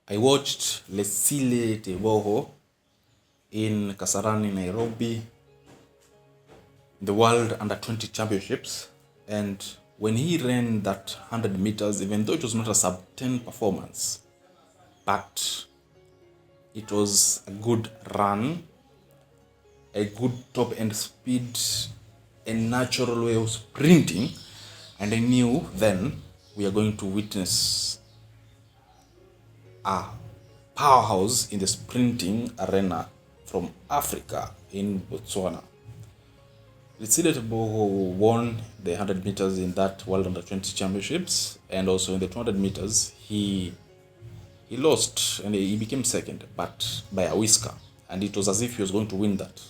I watched LETSILE TEBOGO in Kasarani, Nairobi, the World Under-20 Championships. And when he ran that 100 meters, even though it was not a sub-10 performance, but it was a good run, a good top-end speed, a natural way of sprinting. And I knew then we are going to witness a powerhouse in the sprinting arena from Africa in Botswana. LETSILE TEBOGO won the 100 meters in that World Under-20 Championships, and also in the 200 meters he lost and he became second, but by a whisker, and it was as if he was going to win that.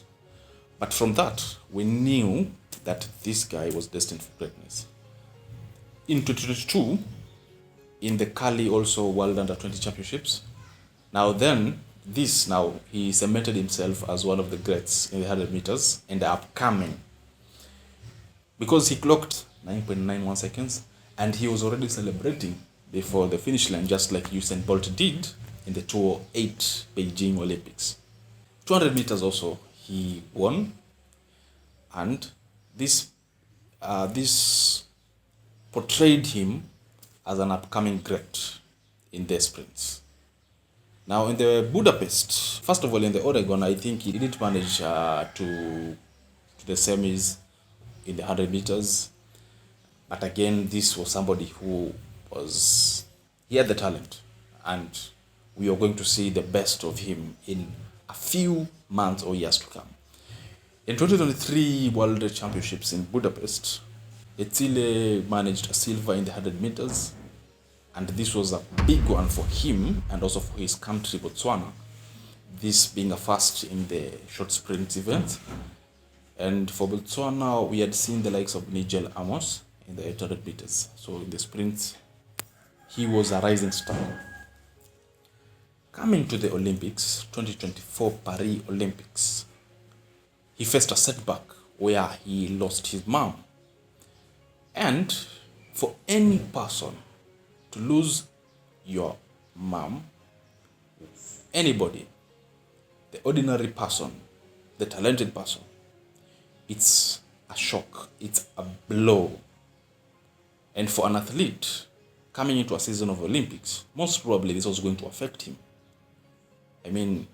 But from that, we knew that this guy was destined for greatness. In 2022, in the Cali also World Under-20 Championships, he cemented himself as one of the greats in the 100 meters and the upcoming, because he clocked 9.91 seconds and he was already celebrating before the finish line, just like Usain Bolt did in the 2008 Beijing Olympics. 200 meters also he won, and this portrayed him as an upcoming great in the sprints. Now in the Budapest, first of all in the Oregon, I think he didn't manage to the semis in the 100 meters. But again, this was somebody he had the talent, and we are going to see the best of him in a few months or years to come. In 2023 World Championships in Budapest, LETSILE managed a silver in the 100 meters, and this was a big one for him and also for his country, Botswana, this being a first in the short sprint event. And for Botswana, we had seen the likes of Nigel Amos in the 800 meters. So in the sprint, he was a rising star. Coming to the Olympics, 2024 Paris Olympics, he faced a setback where he lost his mom. And for any person to lose your mom, anybody, the ordinary person, the talented person, it's a shock, it's a blow. And for an athlete coming into a season of Olympics, most probably this was going to affect him. I mean,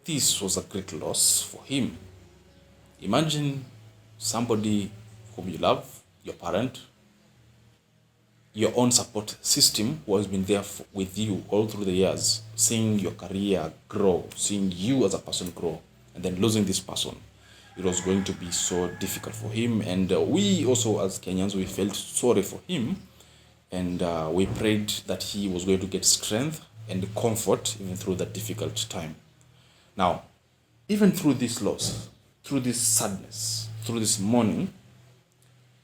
this was a great loss for him. Imagine somebody whom you love, your parent, your own support system who has been there with you all through the years, seeing your career grow, seeing you as a person grow, and then losing this person. It was going to be so difficult for him, and we also as Kenyans, we felt sorry for him, and we prayed that he was going to get strength and comfort even through that difficult time. Now, even through this loss, through this sadness, through this mourning,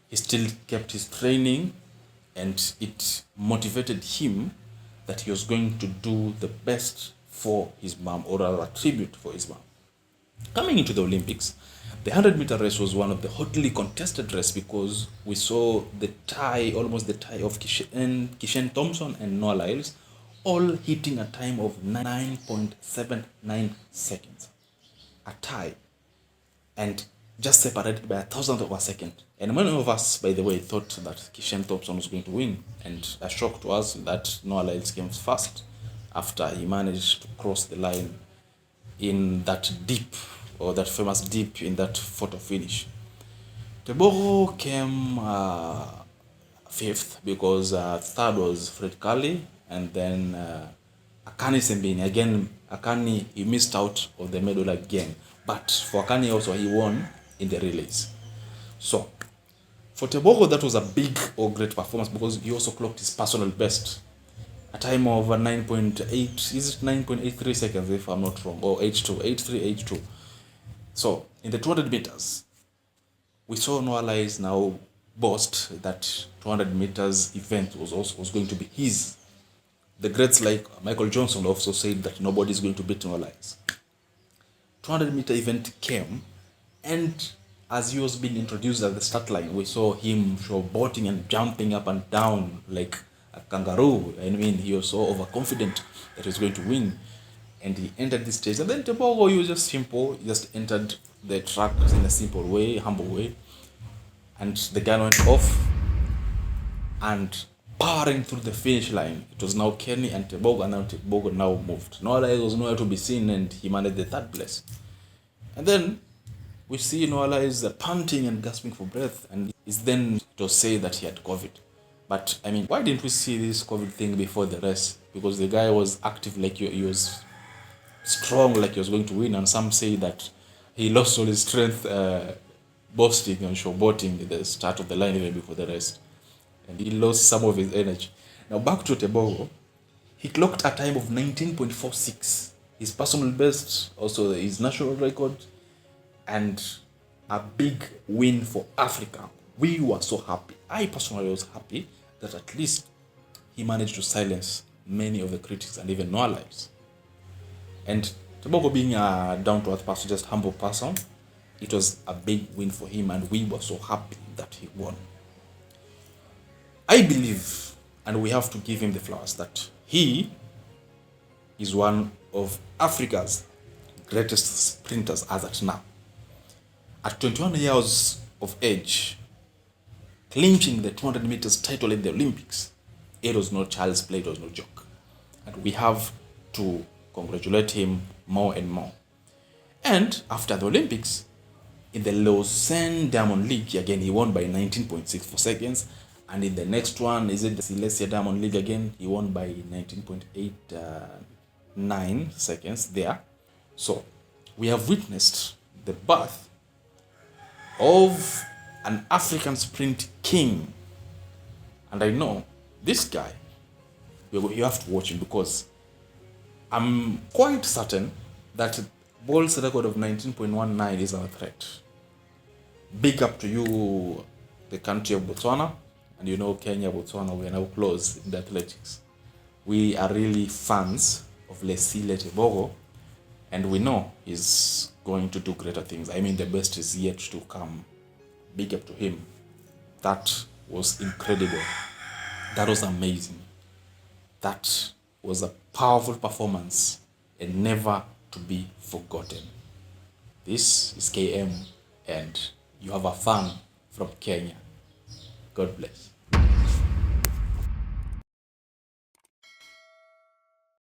he still kept his training, and it motivated him that he was going to do the best for his mom, or a tribute for his mom. Coming into the Olympics, the 100-meter race was one of the hotly contested races, because we saw almost the tie of Kishen Thompson and Noah Lyles, all hitting a time of 9.79 seconds. A tie, and just separated by 1,000th of a second. And many of us, by the way, thought that Kishen Thompson was going to win, and a shock to us that Noah Lyles came first after he managed to cross the line in that dip, or that famous dip in that photo finish. TEBOGO came fifth, because third was Fred Curley, and then Akani Sembini. Again, Akani, he missed out of the medal again. But for Akani also, he won in the relays. So, for TEBOGO, that was a big or great performance, because he also clocked his personal best. A time of 9.83 seconds, if I'm not wrong, or 83.82. So, in the 200 meters, we saw Noah Lyles now boast that 200 meters event was going to be his. The greats like Michael Johnson also said that nobody is going to beat Noah Lyles. 200-meter event came, and as he was being introduced at the start line, we saw him showboating and jumping up and down like a kangaroo. I mean, he was so overconfident that he was going to win. And he entered this stage. And then TEBOGO, he was just simple. He just entered the track in a simple way, humble way. And the gun went off. And powering through the finish line, it was now Kenny and TEBOGO, and now TEBOGO now moved. Noah Lyles was nowhere to be seen, and he managed the third place. And then we see Noah Lyles panting and gasping for breath, and it's then it was said that he had COVID. But I mean, why didn't we see this COVID thing before the race? Because the guy was active, like he was strong, like he was going to win, and some say that he lost all his strength boasting and showboating at the start of the line even before the race, and he lost some of his energy. Now back to TEBOGO, he clocked a time of 19.46, his personal best, also his national record, and a big win for Africa. We were so happy. I personally was happy that at least he managed to silence many of the critics and even Noah Lyles. And TEBOGO being a down-to-earth person, just humble person, it was a big win for him, and we were so happy that he won. I believe, and we have to give him the flowers, that he is one of Africa's greatest sprinters as at now. At 21 years of age, clinching the 200 meters title in the Olympics, it was no child's play, it was no joke. And we have to congratulate him more and more. And after the Olympics, in the Lausanne Diamond League, again, he won by 19.64 seconds. And in the next one, is it the Celestia Diamond League again? He won by 19.89 seconds there. So we have witnessed the birth of an African sprint king. And I know this guy, you have to watch him, because I'm quite certain that Bolt's record of 19.19 is a threat. Big up to you, the country of Botswana. And you know, Kenya, Botswana, we are now close in the athletics. We are really fans of LETSILE TEBOGO, and we know he's going to do greater things. I mean, the best is yet to come. Big up to him. That was incredible. That was amazing. That was a powerful performance and never to be forgotten. This is KM, and you have a fan from Kenya. God bless.